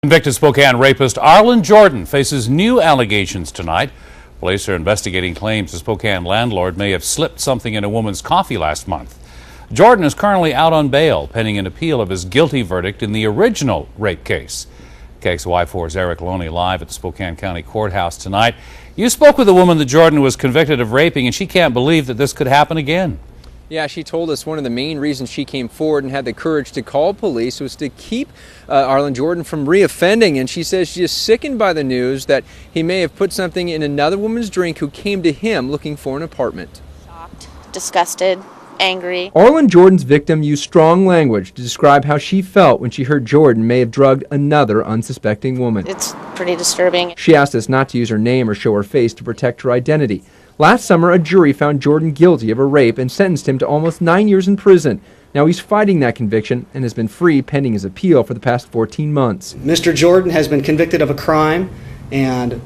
Convicted Spokane rapist Arlin Jordin faces new allegations tonight. Police are investigating claims the Spokane landlord may have slipped something in a woman's coffee last month. Jordin is currently out on bail, pending an appeal of his guilty verdict in the original rape case. KXY4's Erik Loney live at the Spokane County Courthouse tonight. You spoke with a woman that Jordin was convicted of raping, and she can't believe that this could happen again. Yeah, she told us one of the main reasons she came forward and had the courage to call police was to keep Arlin Jordin from reoffending. And she says she's just sickened by the news that he may have put something in another woman's drink who came to him looking for an apartment. Shocked, disgusted, angry. Arlin Jordin's victim used strong language to describe how she felt when she heard Jordin may have drugged another unsuspecting woman. It's pretty disturbing. She asked us not to use her name or show her face to protect her identity. Last summer, a jury found Jordin guilty of a rape and sentenced him to almost 9 years in prison. Now he's fighting that conviction and has been free pending his appeal for the past 14 months. Mr. Jordin has been convicted of a crime and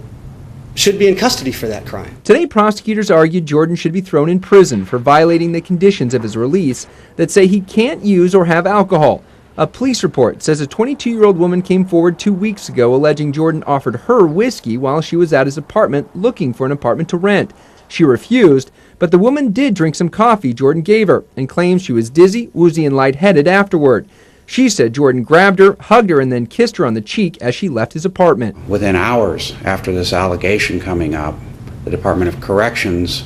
should be in custody for that crime. Today, prosecutors argued Jordin should be thrown in prison for violating the conditions of his release that say he can't use or have alcohol. A police report says a 22-year-old woman came forward 2 weeks ago alleging Jordin offered her whiskey while she was at his apartment looking for an apartment to rent. She refused, but the woman did drink some coffee Jordin gave her and claims she was dizzy, woozy, and lightheaded afterward. She said Jordin grabbed her, hugged her, and then kissed her on the cheek as she left his apartment. Within hours after this allegation coming up, the Department of Corrections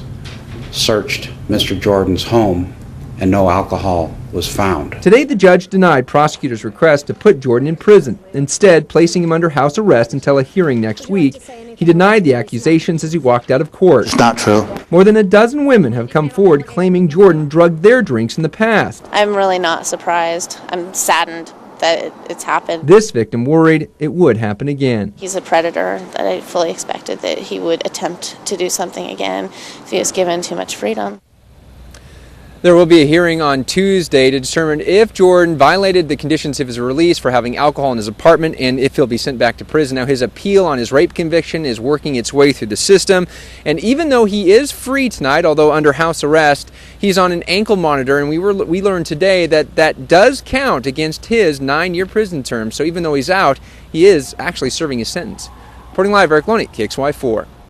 searched Mr. Jordin's home and no alcohol was found. Today, the judge denied prosecutors' request to put Jordin in prison, instead placing him under house arrest until a hearing next week. He denied the accusations as he walked out of court. It's not true. More than a dozen women have come forward claiming Jordin drugged their drinks in the past. I'm really not surprised. I'm saddened that it's happened. This victim worried it would happen again. He's a predator that I fully expected that he would attempt to do something again if he was given too much freedom. There will be a hearing on Tuesday to determine if Jordin violated the conditions of his release for having alcohol in his apartment and if he'll be sent back to prison. Now, his appeal on his rape conviction is working its way through the system, and even though he is free tonight, although under house arrest, he's on an ankle monitor, and we learned today that that does count against his 9-year prison term. So even though he's out, he is actually serving his sentence. Reporting live, Erik, KXY4.